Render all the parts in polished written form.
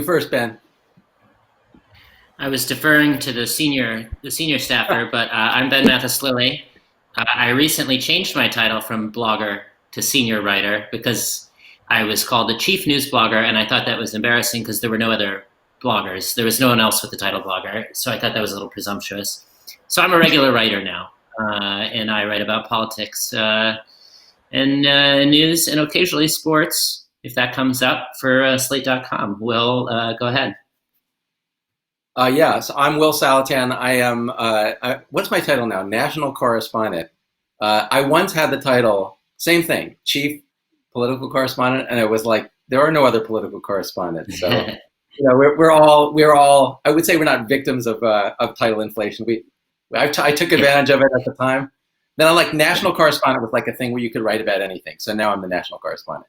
First, Ben. I was deferring to the senior staffer, but I'm Ben Mathis Lilly. I recently changed my title from blogger to senior writer because I was called the chief news blogger, and I thought that was embarrassing because there were no other bloggers. There was no one else with the title blogger, so I thought that was a little presumptuous. So I'm a regular writer now, and I write about politics and news and occasionally sports if that comes up for Slate.com. Will, go ahead. So I'm Will Salatan. I am, what's my title now? National correspondent. I once had the title, same thing, chief political correspondent, and it was like, there are no other political correspondents. So, we're all, I would say we're not victims of title inflation. I took advantage of it at the time. Then I'm like, national correspondent was like a thing where you could write about anything. So now I'm the national correspondent.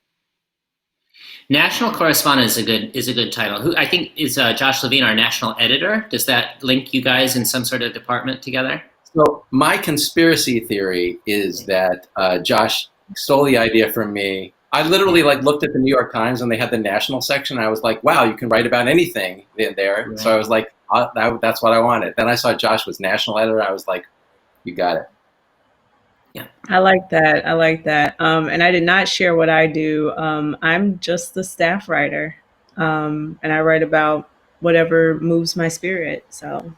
National correspondent is a good title. Who I think is Josh Levine, our national editor. Does that link you guys in some sort of department together? So my conspiracy theory is that Josh stole the idea from me. I literally like looked at the New York Times and they had the national section. And I was like, wow, you can write about anything in there. Right. So I was like, that's what I wanted. Then I saw Josh was national editor. I was like, you got it. Yeah. I like that. I like that. And I did not share what I do. I'm just the staff writer, and I write about whatever moves my spirit. So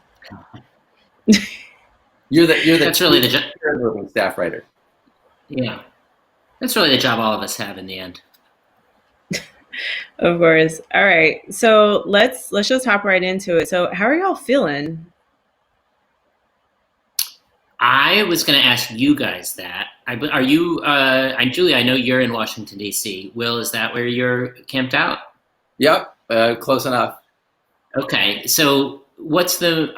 You're the That's really the staff writer. yeah. That's really the job all of us have in the end. of course. All right. So let's just hop right into it. So how are y'all feeling? I was going to ask you guys that. Are you? Julie, I know you're in Washington D.C. Will, is that where you're camped out? Yep, close enough. Okay, so what's the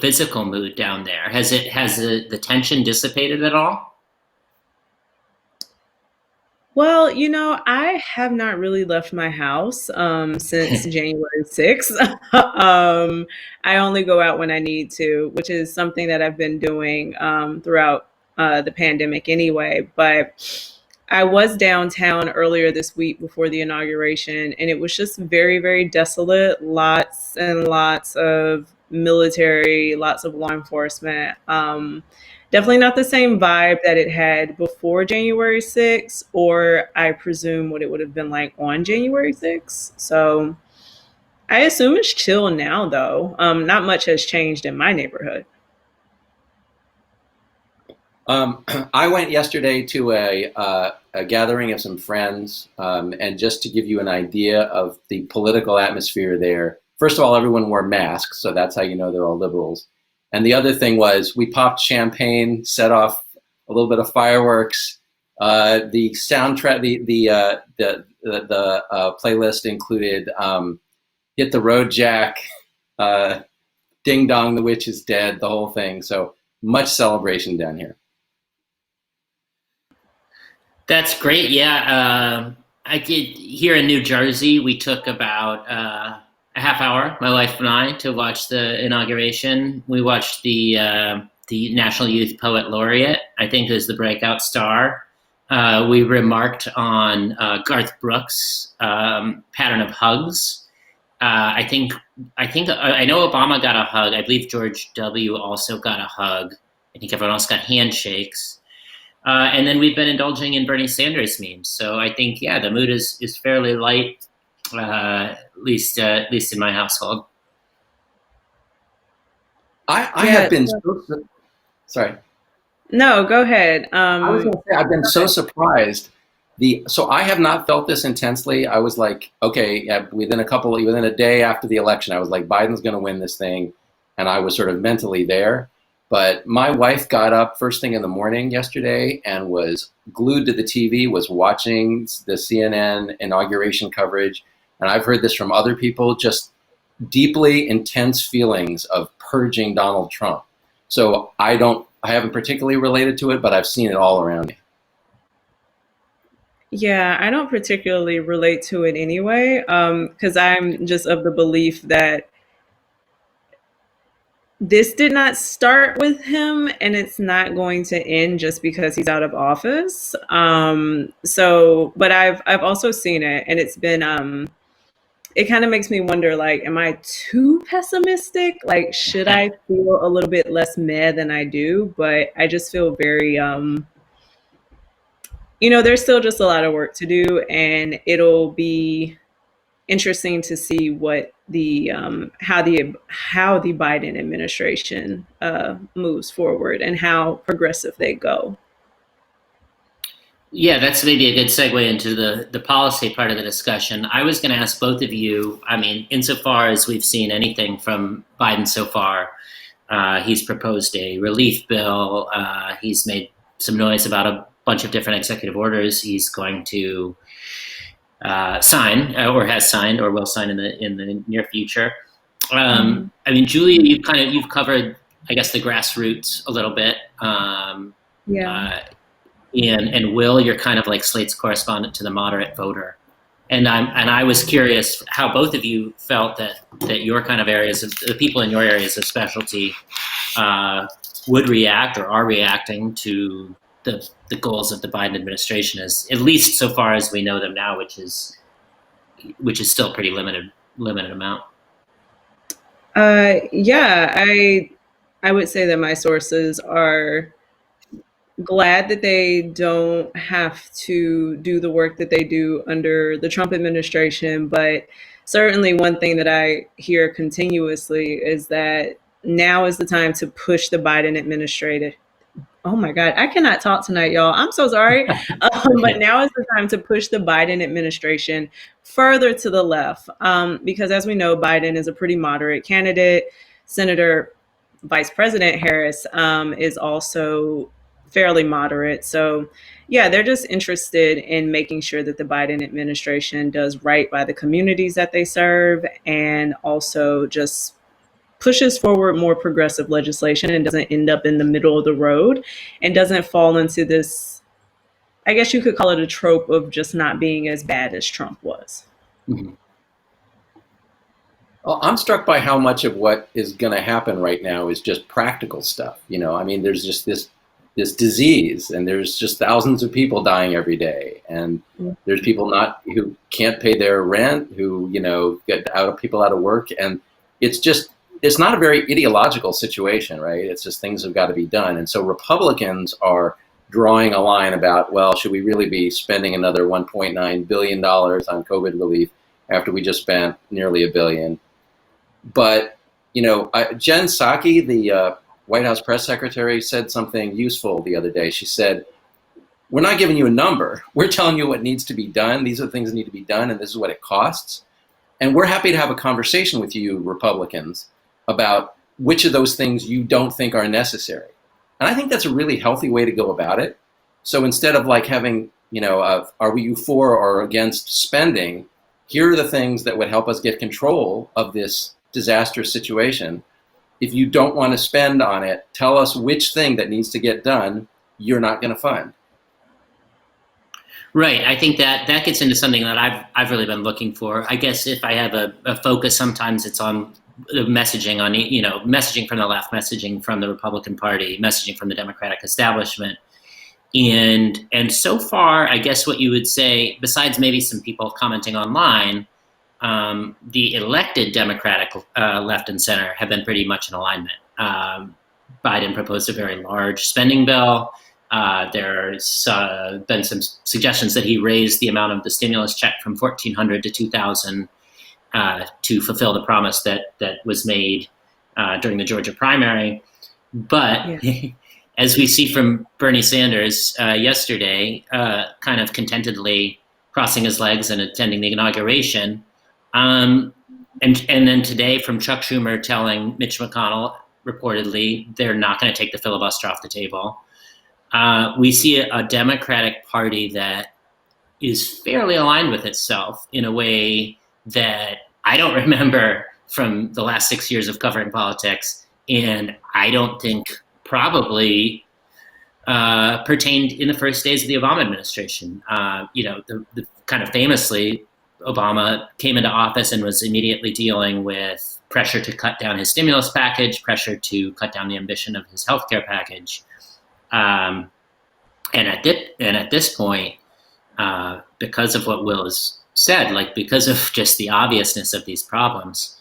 physical mood down there? Has the tension dissipated at all? Well, I have not really left my house since January 6th. I only go out when I need to, which is something that I've been doing throughout the pandemic anyway. But I was downtown earlier this week before the inauguration, and it was just very, very desolate. Lots and lots of military, lots of law enforcement. Definitely not the same vibe that it had before January 6th, or I presume what it would have been like on January 6th. So I assume it's chill now, though. Not much has changed in my neighborhood. I went yesterday to a gathering of some friends, and just to give you an idea of the political atmosphere there, first of all, everyone wore masks, so that's how you know they're all liberals. And the other thing was we popped champagne, set off a little bit of fireworks. The soundtrack, the playlist included "Hit the Road Jack," "Ding Dong, the Witch is Dead," the whole thing. So much celebration down here. That's great. Yeah, I did here in New Jersey. We took about a half hour, my wife and I, to watch the inauguration. We watched the National Youth Poet Laureate. I think is the breakout star. We remarked on Garth Brooks' pattern of hugs. I know Obama got a hug. I believe George W. also got a hug. I think everyone else got handshakes. And then we've been indulging in Bernie Sanders memes. So I think, yeah, the mood is fairly light, at least in my household. I Yeah. have been sorry. No, go ahead. I was going to say I've been so surprised. So I have not felt this intensely. I was like, okay, yeah, within a day after the election, I was like, Biden's going to win this thing, and I was sort of mentally there. But my wife got up first thing in the morning yesterday and was glued to the TV, was watching the CNN inauguration coverage. And I've heard this from other people, just deeply intense feelings of purging Donald Trump. So I haven't particularly related to it, but I've seen it all around me. Yeah, I don't particularly relate to it anyway, because I'm just of the belief that this did not start with him and it's not going to end just because he's out of office. But I've also seen it, and it kind of makes me wonder, like, am I too pessimistic? Like, should I feel a little bit less mad than I do? But I just feel very, there's still just a lot of work to do, and it'll be interesting to see what the how the Biden administration moves forward and how progressive they go. Yeah, that's maybe a good segue into the policy part of the discussion. I was going to ask both of you, I mean, insofar as we've seen anything from Biden so far, he's proposed a relief bill. He's made some noise about a bunch of different executive orders he's going to sign or has signed or will sign in the near future. I mean, Julia, you've covered, I guess, the grassroots a little bit. And Will, you're kind of like Slate's correspondent to the moderate voter. And I was curious how both of you felt that your kind of areas of the people in your areas of specialty would react or are reacting to the goals of the Biden administration, as at least so far as we know them now, which is still pretty limited amount. Yeah, I would say that my sources are glad that they don't have to do the work that they do under the Trump administration. But certainly one thing that I hear continuously is that now is the time to push the Biden administration. Oh my God, I cannot talk tonight, y'all. I'm so sorry. But now is the time to push the Biden administration further to the left. Because as we know, Biden is a pretty moderate candidate. Senator Vice President Harris is also fairly moderate. So yeah, they're just interested in making sure that the Biden administration does right by the communities that they serve, and also just pushes forward more progressive legislation and doesn't end up in the middle of the road and doesn't fall into this, I guess you could call it a trope of just not being as bad as Trump was. Mm-hmm. Well, I'm struck by how much of what is going to happen right now is just practical stuff. I mean, there's just this disease, and there's just thousands of people dying every day, and there's people who can't pay their rent, who get people out of work, and it's not a very ideological situation, right? It's just things have got to be done, and so Republicans are drawing a line about, well, should we really be spending another $1.9 billion on COVID relief after we just spent nearly $1 billion? But Jen Psaki, the White House press secretary, said something useful the other day. She said, we're not giving you a number. We're telling you what needs to be done. These are the things that need to be done, and this is what it costs. And we're happy to have a conversation with you, Republicans, about which of those things you don't think are necessary. And I think that's a really healthy way to go about it. So instead of like having, are you for or against spending, here are the things that would help us get control of this disastrous situation. If you don't want to spend on it, tell us which thing that needs to get done you're not going to fund. Right. I think that gets into something that I've really been looking for. I guess if I have a focus, sometimes it's on the messaging on, messaging from the left, messaging from the Republican Party, messaging from the Democratic establishment. And so far, I guess what you would say, besides maybe some people commenting online, the elected Democratic left and center have been pretty much in alignment. Biden proposed a very large spending bill. There's been some suggestions that he raised the amount of the stimulus check from $1,400 to $2,000 to fulfill the promise that was made during the Georgia primary. But as we see from Bernie Sanders yesterday, kind of contentedly crossing his legs and attending the inauguration, and then today from Chuck Schumer telling Mitch McConnell, reportedly, they're not going to take the filibuster off the table. We see a Democratic Party that is fairly aligned with itself in a way that I don't remember from the last 6 years of covering politics, and I don't think probably pertained in the first days of the Obama administration. The kind of famously, Obama came into office and was immediately dealing with pressure to cut down his stimulus package, pressure to cut down the ambition of his healthcare package. And at this point, because of what Will is said, like because of just the obviousness of these problems,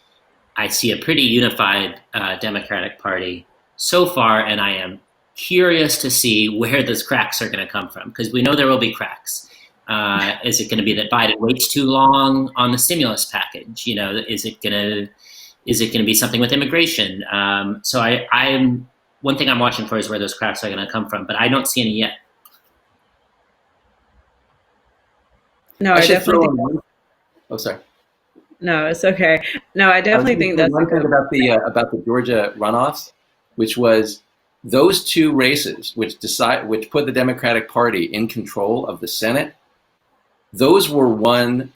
I see a pretty unified Democratic Party so far, and I am curious to see where those cracks are going to come from, because we know there will be cracks. Is it going to be that Biden waits too long on the stimulus package? Is it going to be something with immigration? So I'm one thing I'm watching for is where those cracks are going to come from, but I don't see any yet. No, I definitely think. Oh, sorry. No, it's okay. No, I definitely think that's one thing about the Georgia runoffs, which was those two races, which put the Democratic Party in control of the Senate. Those were won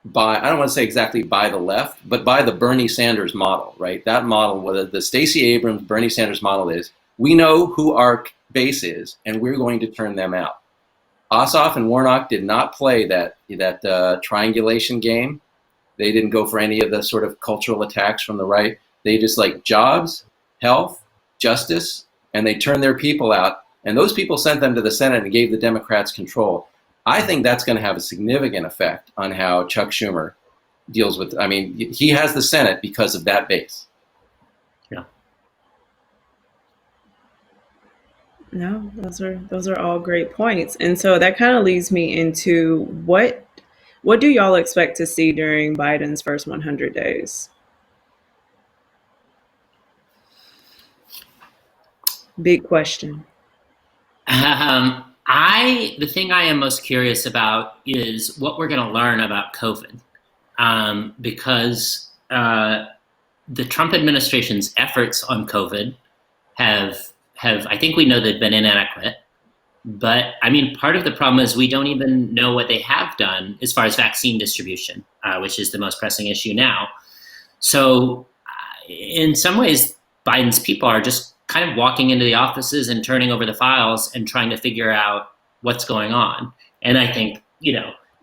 by, I don't want to say exactly by the left, but by the Bernie Sanders model, right? That model, whether the Stacey Abrams, Bernie Sanders model is, we know who our base is, and we're going to turn them out. Ossoff and Warnock did not play that triangulation game. They didn't go for any of the sort of cultural attacks from the right. They just like jobs, health, justice, and they turned their people out. And those people sent them to the Senate and gave the Democrats control. I think that's going to have a significant effect on how Chuck Schumer deals with. I mean, he has the Senate because of that base. Yeah. No, those are all great points. And so that kind of leads me into what do y'all expect to see during Biden's first 100 days? Big question. The thing I am most curious about is what we're going to learn about COVID, because the Trump administration's efforts on COVID have I think we know they've been inadequate. But I mean, part of the problem is we don't even know what they have done as far as vaccine distribution, which is the most pressing issue now. So in some ways, Biden's people are just kind of walking into the offices and turning over the files and trying to figure out what's going on. And I think,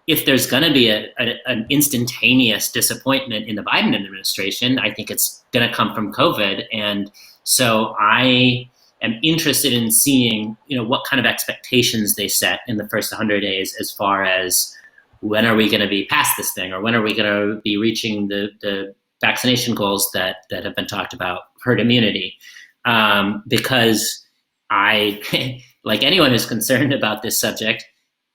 if there's going to be an instantaneous disappointment in the Biden administration, I think it's going to come from COVID. And so I am interested in seeing, what kind of expectations they set in the first 100 days as far as when are we going to be past this thing, or when are we going to be reaching the vaccination goals that have been talked about, herd immunity. Because I, like anyone who's concerned about this subject,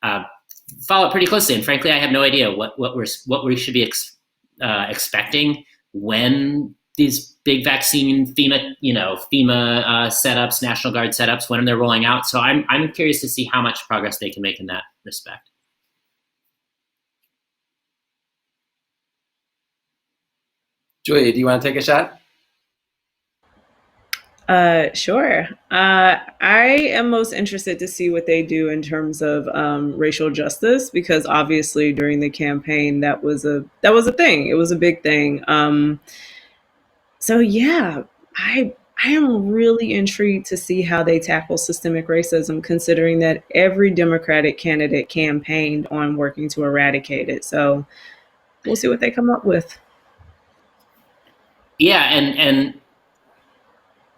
follow it pretty closely. And frankly, I have no idea what we should be expecting when these big vaccine FEMA setups, National Guard setups, when they're rolling out. So I'm curious to see how much progress they can make in that respect. Julia, do you want to take a shot? Sure. I am most interested to see what they do in terms of racial justice, because obviously during the campaign that was a thing. It was a big thing. So yeah, I am really intrigued to see how they tackle systemic racism, considering that every Democratic candidate campaigned on working to eradicate it. So we'll see what they come up with. Yeah, and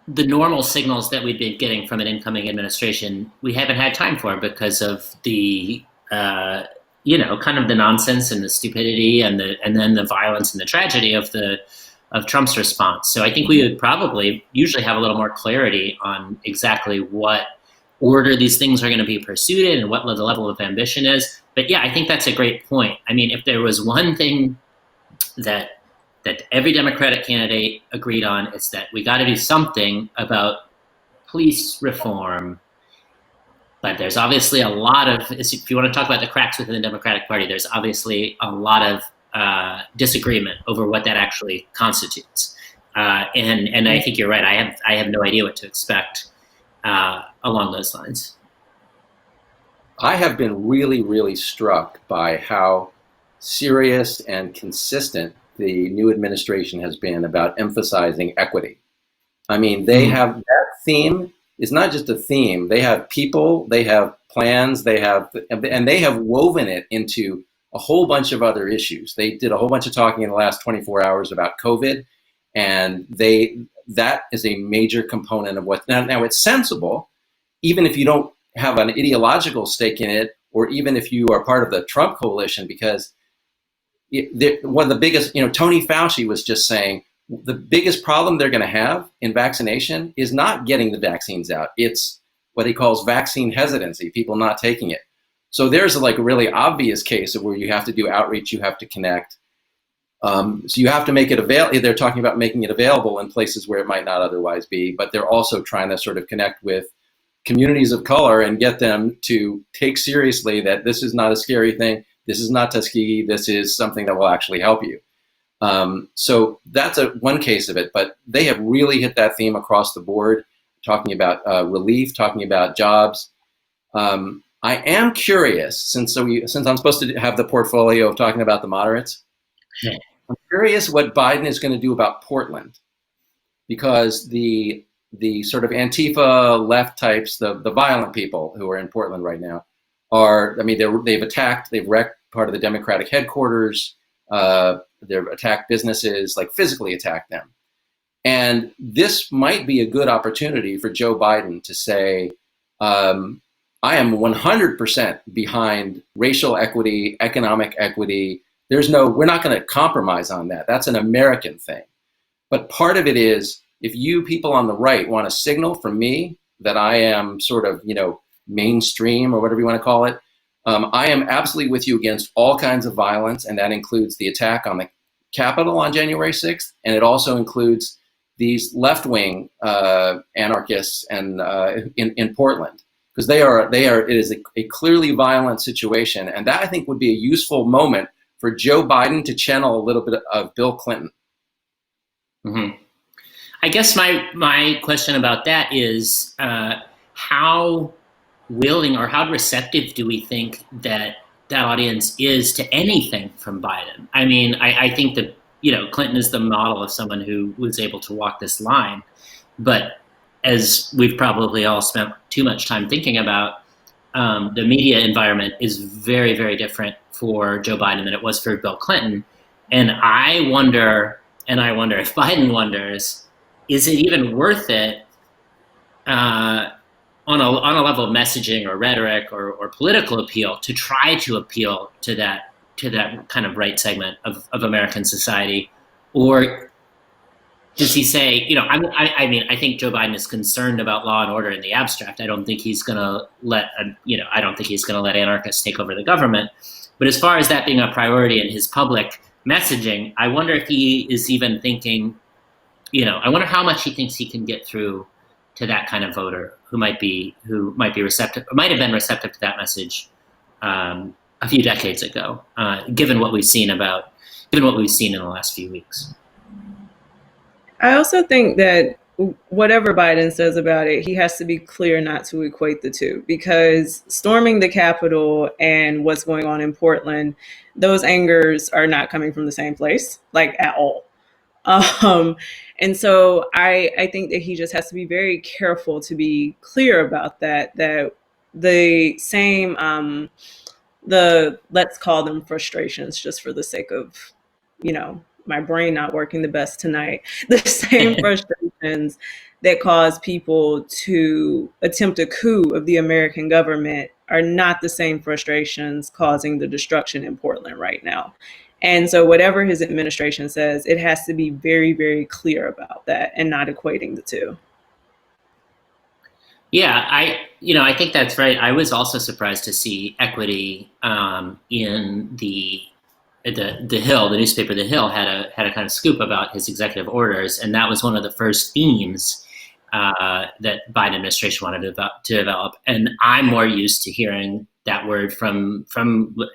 the normal signals that we've been getting from an incoming administration, we haven't had time for because of the, kind of the nonsense and the stupidity and then the violence and the tragedy of Trump's response. So I think we would probably usually have a little more clarity on exactly what order these things are going to be pursued in and what the level of ambition is. But yeah, I think that's a great point. I mean, if there was one thing that every Democratic candidate agreed on, it's that we got to do something about police reform. But there's obviously a lot of, if you want to talk about the cracks within the Democratic Party, there's obviously a lot of disagreement over what that actually constitutes. And I think you're right. I have no idea what to expect along those lines. I have been really, really struck by how serious and consistent the new administration has been about emphasizing equity. I mean, they have that theme is not just a theme. They have people, they have plans, and they have woven it into a whole bunch of other issues. They did a whole bunch of talking in the last 24 hours about COVID, and that is a major component of what now it's sensible, even if you don't have an ideological stake in it, or even if you are part of the Trump coalition, because one of the biggest, Tony Fauci was just saying the biggest problem they're going to have in vaccination is not getting the vaccines out. It's what he calls vaccine hesitancy, people not taking it. So there's like a really obvious case of where you have to do outreach, you have to connect. So you have to make it available. They're talking about making it available in places where it might not otherwise be, but they're also trying to sort of connect with communities of color and get them to take seriously that this is not a scary thing. This is not Tuskegee. This is something that will actually help you. So that's one case of it, but they have really hit that theme across the board, talking about relief, talking about jobs. I am curious, since I'm supposed to have the portfolio of talking about the moderates, I'm curious what Biden is going to do about Portland, because the sort of Antifa left types, the violent people who are in Portland right now they've wrecked part of the Democratic headquarters. They've attacked businesses, like physically attacked them. And this might be a good opportunity for Joe Biden to say, I am 100% behind racial equity, economic equity. We're not going to compromise on that. That's an American thing. But part of it is, if you people on the right want a signal from me that I am sort of, mainstream or whatever you want to call it, I am absolutely with you against all kinds of violence, and that includes the attack on the Capitol on January 6th, and it also includes these left-wing anarchists and in Portland, because it is a clearly violent situation, and that I think would be a useful moment for Joe Biden to channel a little bit of Bill Clinton. Mm-hmm. I guess my question about that is how willing or how receptive do we think that audience is to anything from Biden? I mean, I think that, Clinton is the model of someone who was able to walk this line. But as we've probably all spent too much time thinking about, the media environment is very, very different for Joe Biden than it was for Bill Clinton. And I wonder if Biden wonders, is it even worth it on a level of messaging or rhetoric or political appeal to try to appeal to that kind of right segment of American society? Or does he say, I think Joe Biden is concerned about law and order in the abstract. I don't think he's going to let anarchists take over the government. But as far as that being a priority in his public messaging, I wonder if he is even thinking, I wonder how much he thinks he can get through to that kind of voter who might be receptive, or might have been receptive to that message a few decades ago, given what we've seen in the last few weeks. I also think that whatever Biden says about it, he has to be clear not to equate the two, because storming the Capitol and what's going on in Portland, those angers are not coming from the same place, like at all. And so I think that he just has to be very careful to be clear about that the same, let's call them frustrations, just for the sake of, my brain not working the best tonight, the same frustrations that cause people to attempt a coup of the American government are not the same frustrations causing the destruction in Portland right now. And so whatever his administration says, it has to be very, very clear about that and not equating the two. Yeah, I think that's right. I was also surprised to see equity in the Hill, the newspaper. The Hill had a kind of scoop about his executive orders, and that was one of the first themes that Biden administration wanted to develop. And I'm more used to hearing that word from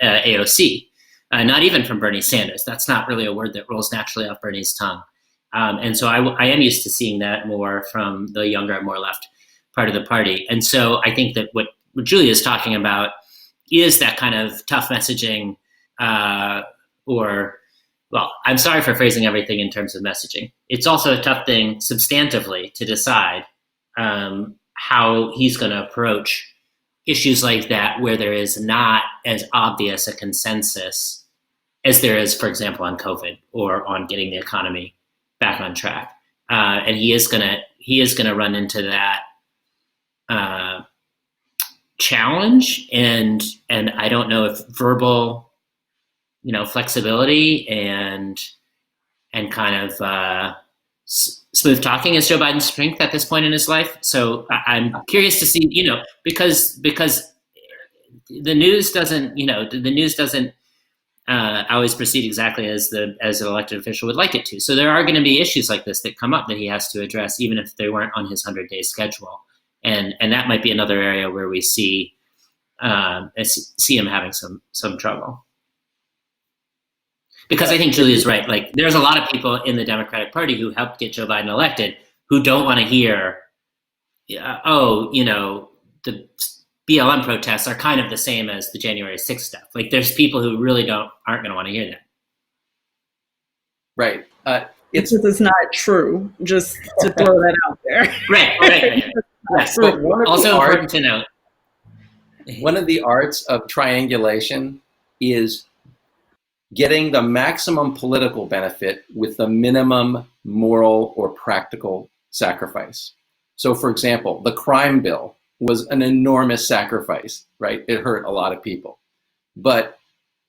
AOC. Not even from Bernie Sanders. That's not really a word that rolls naturally off Bernie's tongue. And so I am used to seeing that more from the younger, more left part of the party. And so I think that what Julia is talking about is that kind of tough messaging, I'm sorry for phrasing everything in terms of messaging. It's also a tough thing substantively to decide how he's going to approach issues like that, where there is not as obvious a consensus as there is, for example, on COVID or on getting the economy back on track. And he is gonna run into that challenge, and I don't know if verbal flexibility and kind of smooth talking is Joe Biden's strength at this point in his life. So I'm curious to see, because the news doesn't, always proceed exactly as an elected official would like it to. So there are going to be issues like this that come up that he has to address, even if they weren't on his 100-day schedule. And that might be another area where we see him having some trouble. Because I think Julia's right. Like, there's a lot of people in the Democratic Party who helped get Joe Biden elected who don't want to hear, the BLM protests are kind of the same as the January 6th stuff. Like, there's people who really aren't going to want to hear that. Right. It's not true. Just to throw that out there. Right. Yes. But also important to note. One of the arts of triangulation is getting the maximum political benefit with the minimum moral or practical sacrifice. So, for example, the crime bill was an enormous sacrifice, right? It hurt a lot of people. But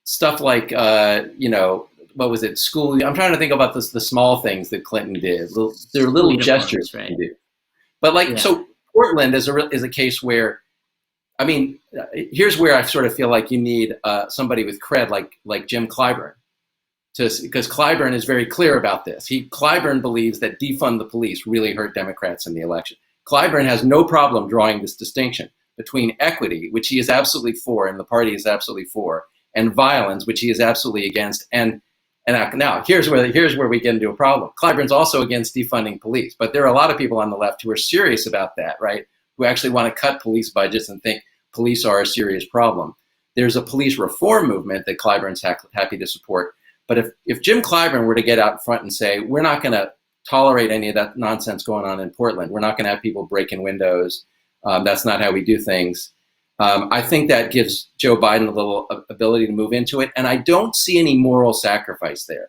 stuff like, what was it? School. I'm trying to think about the small things that Clinton did. There are little gestures, right? He did. But so Portland is a case where, here's where I sort of feel like you need somebody with cred like Jim Clyburn, because Clyburn is very clear about this. Clyburn believes that defund the police really hurt Democrats in the election. Clyburn has no problem drawing this distinction between equity, which he is absolutely for and the party is absolutely for, and violence, which he is absolutely against. And now here's where we get into a problem. Clyburn's also against defunding police, but there are a lot of people on the left who are serious about that, right? Who actually want to cut police budgets and think police are a serious problem. There's a police reform movement that Clyburn's happy to support. But if Jim Clyburn were to get out front and say, we're not going to tolerate any of that nonsense going on in Portland, we're not going to have people breaking windows, that's not how we do things, I think that gives Joe Biden a little ability to move into it. And I don't see any moral sacrifice there.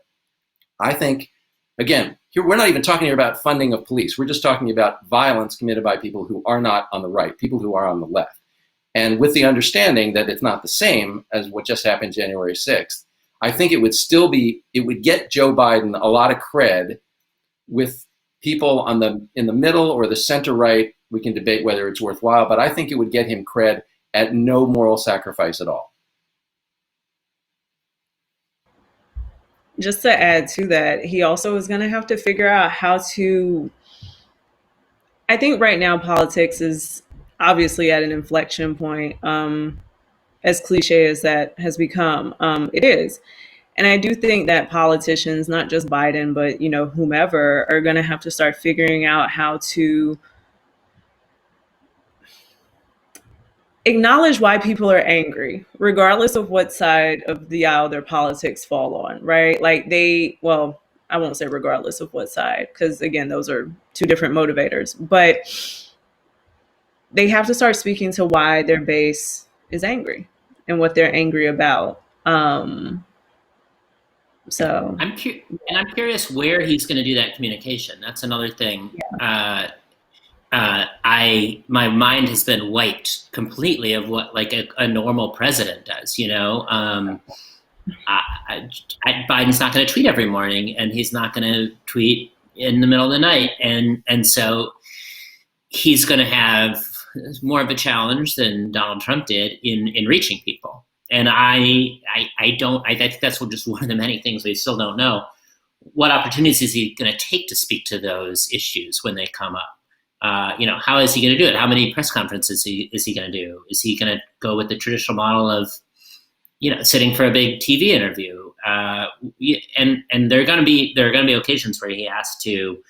I think, again, here we're not even talking here about funding of police. We're just talking about violence committed by people who are not on the right, people who are on the left. And with the understanding that it's not the same as what just happened January 6th, I think it would get Joe Biden a lot of cred with people in the middle or the center right. We can debate whether it's worthwhile, but I think it would get him cred at no moral sacrifice at all. Just to add to that, he also is going to have to figure out how to, I think right now politics is obviously at an inflection point, as cliche as that has become, it is. And I do think that politicians, not just Biden, but, whomever, are going to have to start figuring out how to acknowledge why people are angry, regardless of what side of the aisle their politics fall on, right? I won't say regardless of what side, because again, those are two different motivators, but they have to start speaking to why their base is angry and what they're angry about. So I'm curious where he's going to do that communication. That's another thing. Yeah. My mind has been wiped completely of what a normal president does. Biden's not going to tweet every morning, and he's not going to tweet in the middle of the night, and so he's going to have more of a challenge than Donald Trump did in reaching people. And I think that's just one of the many things we still don't know. What opportunities is he going to take to speak to those issues when they come up? How is he going to do it? How many press conferences is he going to do? Is he going to go with the traditional model of, sitting for a big TV interview? And there are going to be occasions where he has to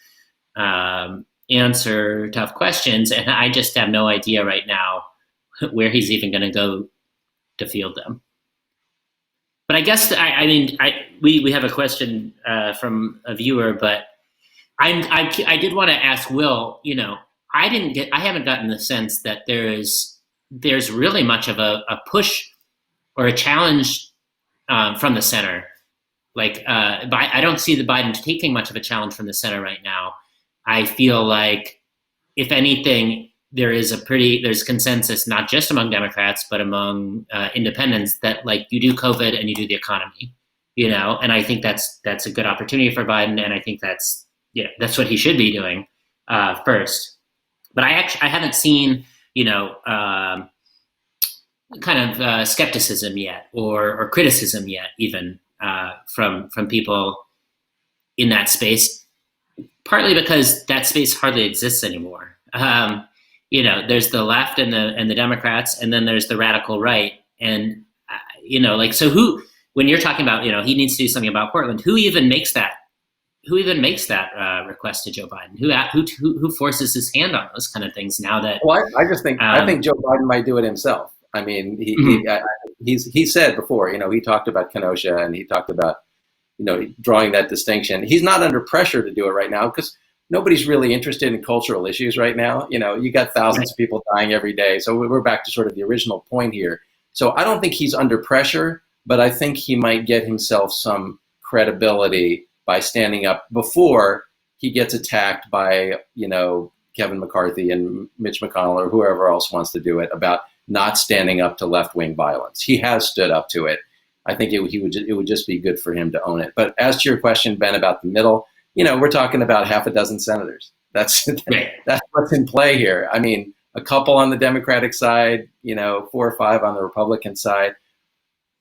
answer tough questions, and I just have no idea right now where he's even going to go to field them. But I guess we have a question from a viewer, but I did want to ask Will. I haven't gotten the sense that there's really much of a push or a challenge from the center. I don't see the Biden taking much of a challenge from the center right now. I feel like, if anything, there's consensus, not just among Democrats, but among independents, that you do COVID and you do the economy. and I think that's a good opportunity for Biden, and I think that's what he should be doing first. But I haven't seen kind of skepticism yet, or criticism yet, even from people in that space. Partly because that space hardly exists anymore. There's the left and the Democrats, and then there's the radical right. And so who? When you're talking about he needs to do something about Portland, who even makes that request to Joe Biden? Who forces his hand on those kind of things now that? Well, I just think I think Joe Biden might do it himself. I mean, he said before, he talked about Kenosha, and he talked about drawing that distinction. He's not under pressure to do it right now because nobody's really interested in cultural issues right now. You got thousands of people dying every day. So we're back to sort of the original point here. So I don't think he's under pressure, but I think he might get himself some credibility by standing up before he gets attacked by, Kevin McCarthy and Mitch McConnell or whoever else wants to do it about not standing up to left-wing violence. He has stood up to it. I think it would just be good for him to own it. But as to your question, Ben, about the middle, we're talking about half a dozen senators. That's what's in play here. I mean, a couple on the Democratic side, 4 or 5 on the Republican side.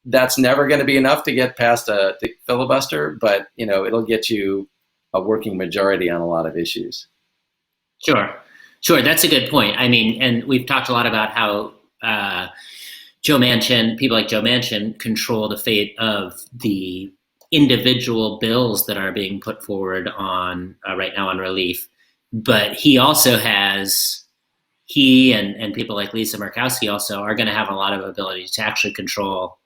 That's never going to be enough to get past the filibuster, but it'll get you a working majority on a lot of issues. Sure. That's a good point. I mean, and we've talked a lot about how people like Joe Manchin control the fate of the individual bills that are being put forward on right now on relief. But he also has, and people like Lisa Murkowski also are going to have a lot of ability to actually control,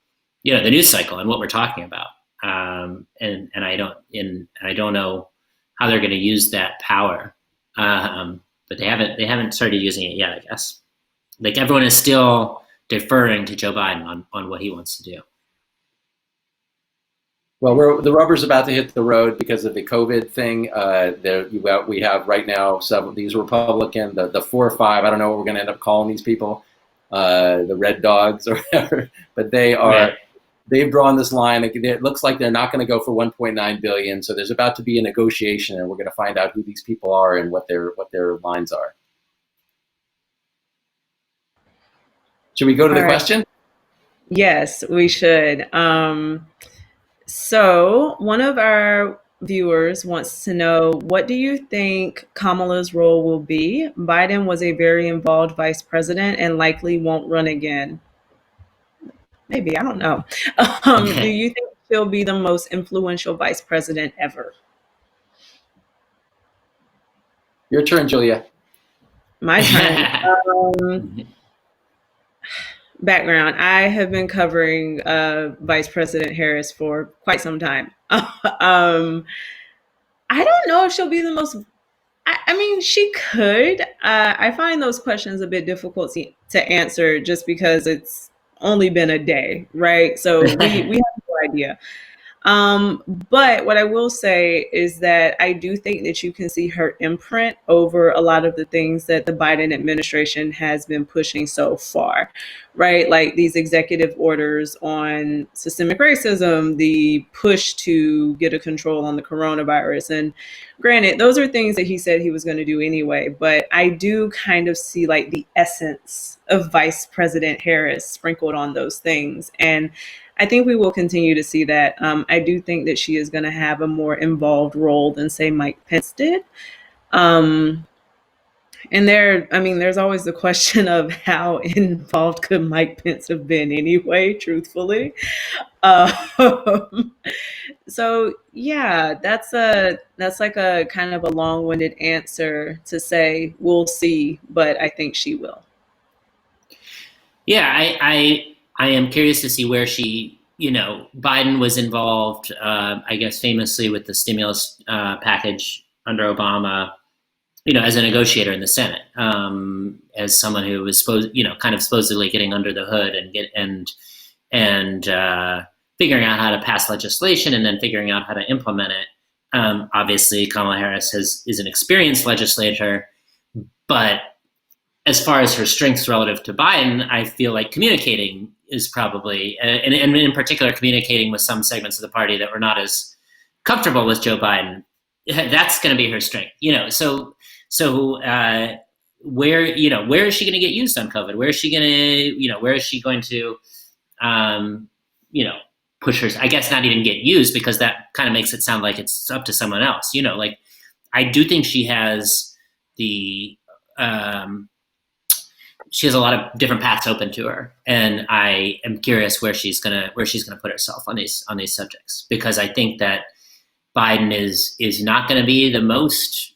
the news cycle and what we're talking about. And I don't know how they're going to use that power. But they haven't started using it yet, I guess. Like everyone is still deferring to Joe Biden on what he wants to do. Well, the rubber's about to hit the road because of the COVID thing. We have right now several. These Republican, the 4 or 5. I don't know what we're going to end up calling these people, the Red Dogs or whatever. But they are. Right. They've drawn this line. It looks like they're not going to go for $1.9 billion. So there's about to be a negotiation, and we're going to find out who these people are and what their lines are. Should we go to the question? Yes, we should. So one of our viewers wants to know, what do you think Kamala's role will be? Biden was a very involved vice president and likely won't run again. Maybe, I don't know. Do you think she'll be the most influential vice president ever? Your turn, Julia. My turn. Background: I have been covering Vice President Harris for quite some time. I don't know if she'll be the most. I mean, she could. I find those questions a bit difficult to answer just because it's only been a day, right? So we have no idea. But what I will say is that I do think that you can see her imprint over a lot of the things that the Biden administration has been pushing so far, right? Like these executive orders on systemic racism, the push to get a control on the coronavirus. And granted, those are things that he said he was going to do anyway, but I do kind of see like the essence of Vice President Harris sprinkled on those things. And I think we will continue to see that. I do think that she is going to have a more involved role than, say, Mike Pence did. And there's always the question of how involved could Mike Pence have been anyway, truthfully. So yeah, that's like a kind of a long-winded answer to say we'll see, but I think she will. Yeah, I am curious to see where Biden was involved, I guess famously with the stimulus package under Obama, as a negotiator in the Senate, as someone who was kind of supposedly getting under the hood and figuring out how to pass legislation and then figuring out how to implement it. Obviously, Kamala Harris is an experienced legislator, but as far as her strengths relative to Biden, I feel like communicating is probably, and in particular, communicating with some segments of the party that were not as comfortable with Joe Biden. That's going to be her strength, where is she going to get used on COVID? Where is she going to, push her? I guess not even get used, because that kind of makes it sound like it's up to someone else. I do think she has she has a lot of different paths open to her, and I am curious where she's gonna put herself on these subjects, because I think that Biden is not going to be the most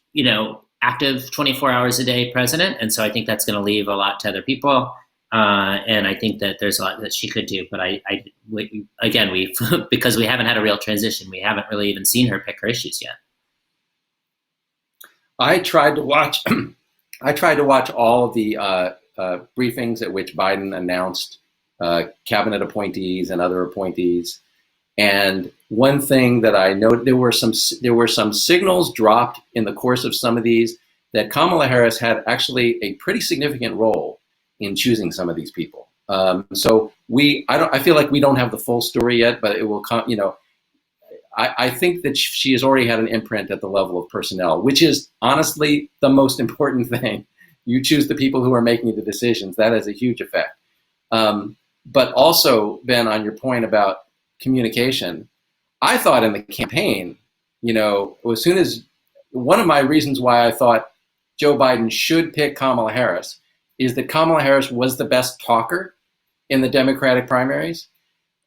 active 24 hours a day president, and so I think that's going to leave a lot to other people, and I think that there's a lot that she could do. But we because we haven't had a real transition, we haven't really even seen her pick her issues yet. I tried to watch all of the briefings at which Biden announced cabinet appointees and other appointees. And one thing that I noted, there were some signals dropped in the course of some of these that Kamala Harris had actually a pretty significant role in choosing some of these people. So I feel like we don't have the full story yet, but it will come. I think that she has already had an imprint at the level of personnel, which is honestly the most important thing. You choose the people who are making the decisions. That has a huge effect. But also, Ben, on your point about communication, I thought in the campaign, as soon as one of my reasons why I thought Joe Biden should pick Kamala Harris is that Kamala Harris was the best talker in the Democratic primaries,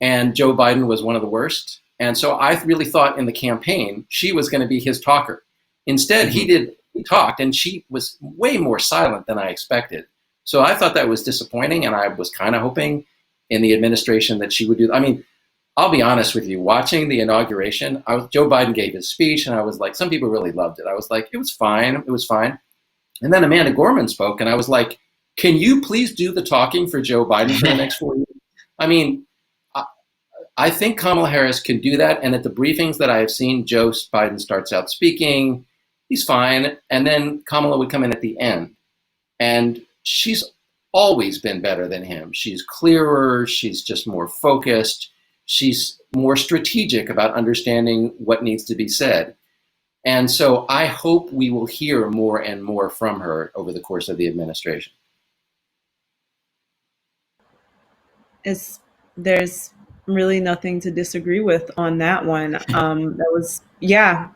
and Joe Biden was one of the worst. And so I really thought in the campaign she was going to be his talker. Instead, he talked, and she was way more silent than I expected. So I thought that was disappointing, and I was kind of hoping in the administration that she would do. I mean, I'll be honest with you, watching the inauguration, Joe Biden gave his speech, and I was like, some people really loved it. I was like, it was fine. And then Amanda Gorman spoke, and I was like, can you please do the talking for Joe Biden for the next 4 years? I mean, I think Kamala Harris can do that. And at the briefings that I have seen, Joe Biden starts out speaking, he's fine. And then Kamala would come in at the end. And she's always been better than him. She's clearer. She's just more focused. She's more strategic about understanding what needs to be said. And so I hope we will hear more and more from her over the course of the administration. There's really nothing to disagree with on that one. That was, yeah.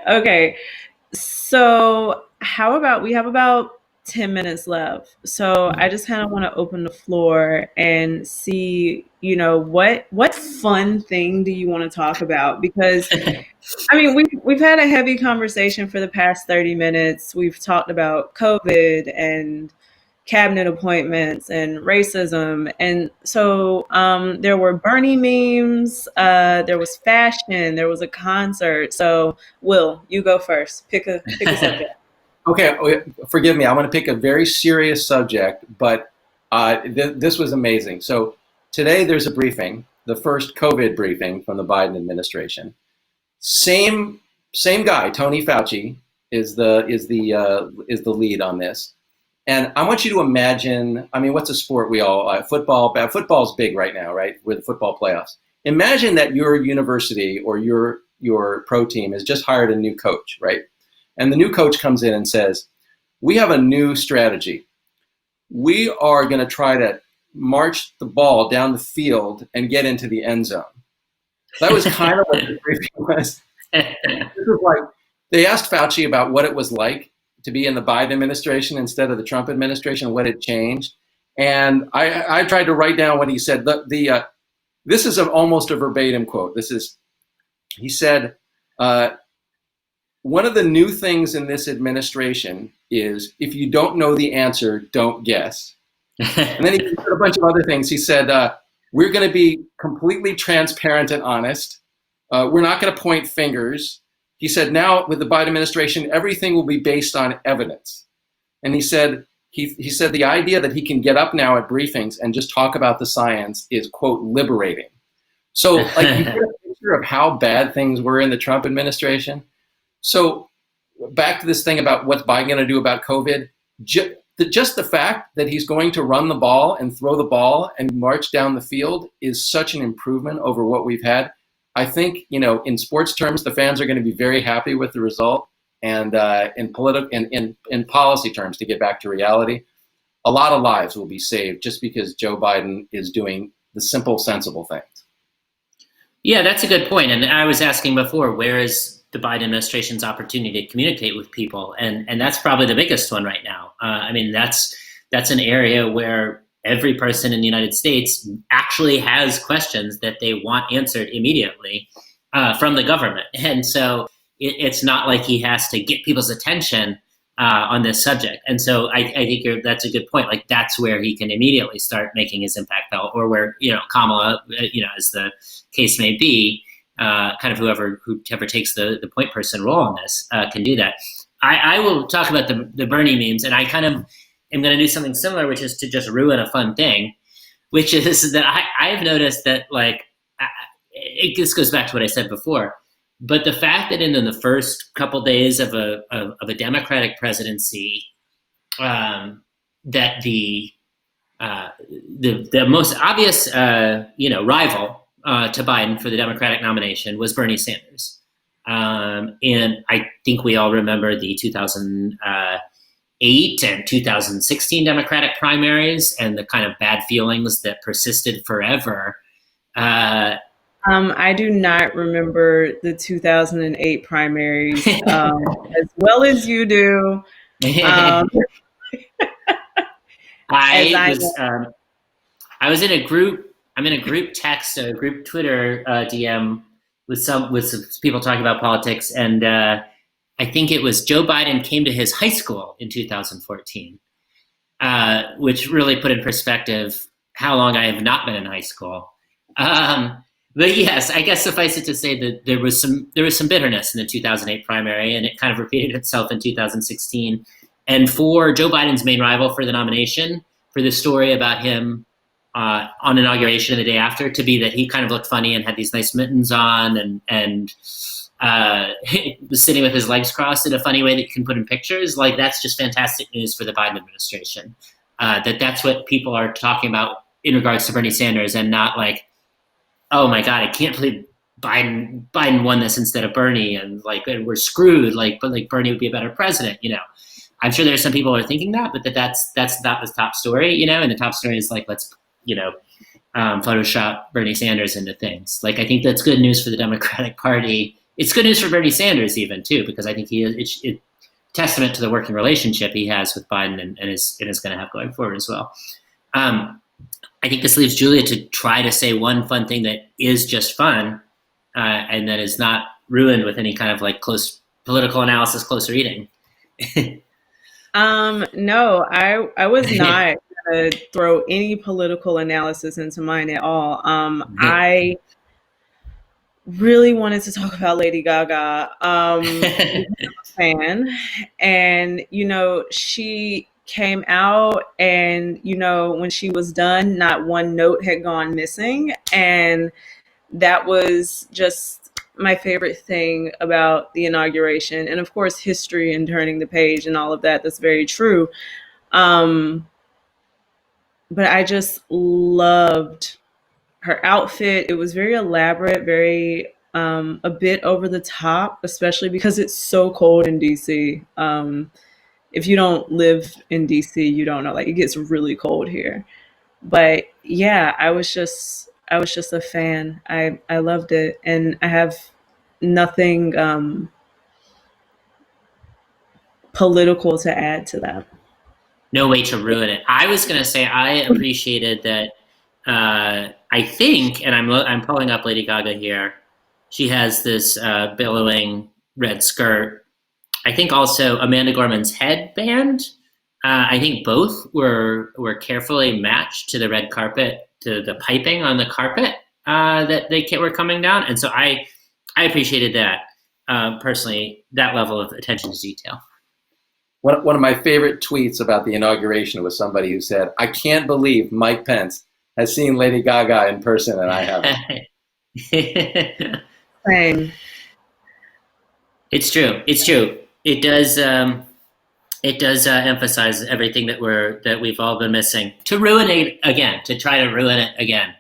Okay. So how about, we have about 10 minutes left. So I just kind of want to open the floor and see, what fun thing do you want to talk about? Because I mean, we've had a heavy conversation for the past 30 minutes. We've talked about COVID and cabinet appointments and racism. And so there were Bernie memes, there was fashion, there was a concert. So Will, you go first. Pick a subject. Okay, forgive me. I want to pick a very serious subject, but this was amazing. So today there's a briefing, the first COVID briefing from the Biden administration. Same guy, Tony Fauci, is the lead on this. And I want you to imagine, I mean, what's a sport we all, football's big right now, right, with the football playoffs. Imagine that your university or your pro team has just hired a new coach, right? And the new coach comes in and says, we have a new strategy. We are going to try to march the ball down the field and get into the end zone. That was kind of what the briefing was. This was like, they asked Fauci about what it was like to be in the Biden administration instead of the Trump administration, what had changed. And I tried to write down what he said. This is almost a verbatim quote. He said, one of the new things in this administration is if you don't know the answer, don't guess. And then he said a bunch of other things. He said, we're going to be completely transparent and honest. We're not going to point fingers. He said, now with the Biden administration, everything will be based on evidence. And he said the idea that he can get up now at briefings and just talk about the science is, quote, liberating. So like you get a picture of how bad things were in the Trump administration. So back to this thing about what's Biden going to do about COVID. The just the fact that he's going to run the ball and throw the ball and march down the field is such an improvement over what we've had. I think, in sports terms, the fans are going to be very happy with the result. And in policy terms, to get back to reality, a lot of lives will be saved just because Joe Biden is doing the simple, sensible things. Yeah, that's a good point. And I was asking before, where is the Biden administration's opportunity to communicate with people? And that's probably the biggest one right now. That's an area where every person in the United States actually has questions that they want answered immediately from the government. And so it's not like he has to get people's attention on this subject. And so I think that's a good point. Like, that's where he can immediately start making his impact felt, or where, Kamala, as the case may be, kind of whoever takes the point person role in this can do that. I will talk about the Bernie memes, and I kind of am going to do something similar, which is to just ruin a fun thing, which is that I've noticed that, like, this goes back to what I said before, but the fact that in the first couple days of a Democratic presidency, that the most obvious rival to Biden for the Democratic nomination was Bernie Sanders. And I think we all remember the 2008 and 2016 Democratic primaries and the kind of bad feelings that persisted forever. I do not remember the 2008 primaries as well as you do. I was in a group. I'm in a group text, a group Twitter DM with some people talking about politics, and I think it was Joe Biden came to his high school in 2014, which really put in perspective how long I have not been in high school. But yes, I guess suffice it to say that there was some bitterness in the 2008 primary, and it kind of repeated itself in 2016. And for Joe Biden's main rival for the nomination, for the story about him on inauguration the day after, to be that he kind of looked funny and had these nice mittens on and was sitting with his legs crossed in a funny way that you can put in pictures, like, that's just fantastic news for the Biden administration. That's what people are talking about in regards to Bernie Sanders, and not like, oh my God, I can't believe Biden won this instead of Bernie, and we're screwed. But Bernie would be a better president. I'm sure there's some people who are thinking that, but that's not the top story. And the top story is like, let's Photoshop Bernie Sanders into things. Like, I think that's good news for the Democratic Party. It's good news for Bernie Sanders even too, because I think it's testament to the working relationship he has with Biden and is going to have going forward as well. I think this leaves Julia to try to say one fun thing that is just fun, and that is not ruined with any kind of close political analysis, close reading. No, I was not gonna throw any political analysis into mine at all. I really wanted to talk about Lady Gaga. I'm a fan, and she came out, and when she was done, not one note had gone missing, and that was just my favorite thing about the inauguration. And of course, history and turning the page and all of that, that's very true. But I just loved her outfit. It was very elaborate, very a bit over the top, especially because it's so cold in DC. If you don't live in DC, you don't know, it gets really cold here. But yeah, I was just a fan. I loved it, and I have nothing political to add to that. No way to ruin it. I was going to say I appreciated that. I think, and I'm pulling up Lady Gaga here. She has this billowing red skirt. I think also Amanda Gorman's headband. I think both were carefully matched to the red carpet, to the piping on the carpet that they were coming down, and so I appreciated that personally, that level of attention to detail. One of my favorite tweets about the inauguration was somebody who said, "I can't believe Mike Pence has seen Lady Gaga in person and I haven't." Same. It's true. It does. It does emphasize everything that we've all been missing. To ruin it again, to try to ruin it again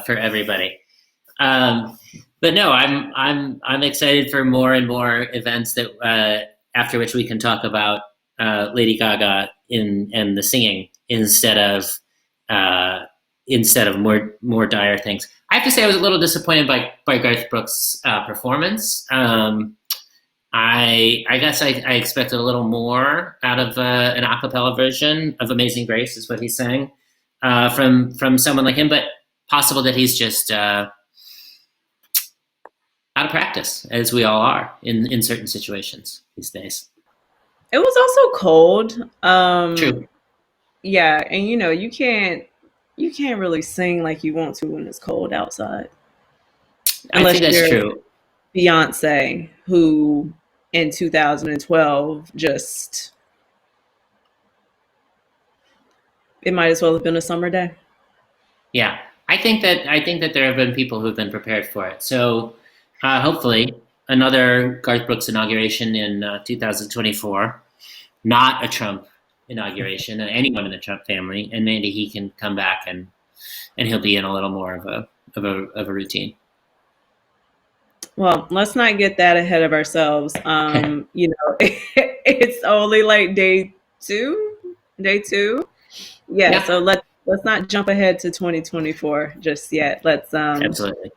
for everybody. But no, I'm excited for more and more events that after which we can talk about Lady Gaga and the singing instead of more dire things. I have to say I was a little disappointed by Garth Brooks' performance. I guess I expected a little more out of an a cappella version of Amazing Grace, is what he's saying, from someone like him, but possible that he's just out of practice, as we all are in certain situations these days. It was also cold. True. Yeah, and you can't really sing like you want to when it's cold outside. I think that's true. Beyonce, who in 2012 just, it might as well have been a summer day. Yeah, I think that there have been people who've been prepared for it. So hopefully another Garth Brooks inauguration in 2024, not a Trump inauguration, anyone in the Trump family, and maybe he can come back and he'll be in a little more of a routine. Well, let's not get that ahead of ourselves. It's only like day two. Yeah. So let's not jump ahead to 2024 just yet. Let's Absolutely.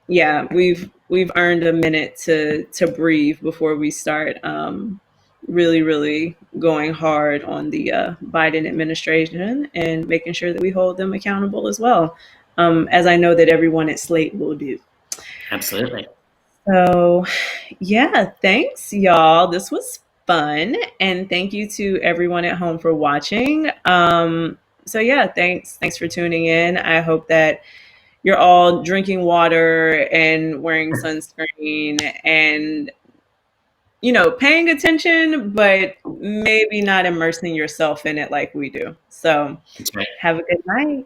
Yeah, we've earned a minute to breathe before we start really going hard on the Biden administration and making sure that we hold them accountable as well, as I know that everyone at Slate will do. Absolutely. So, yeah, thanks, y'all. This was fun, and thank you to everyone at home for watching. So yeah, thanks for tuning in. I hope that you're all drinking water and wearing sunscreen and paying attention, but maybe not immersing yourself in it like we do. So That's right. have a good night.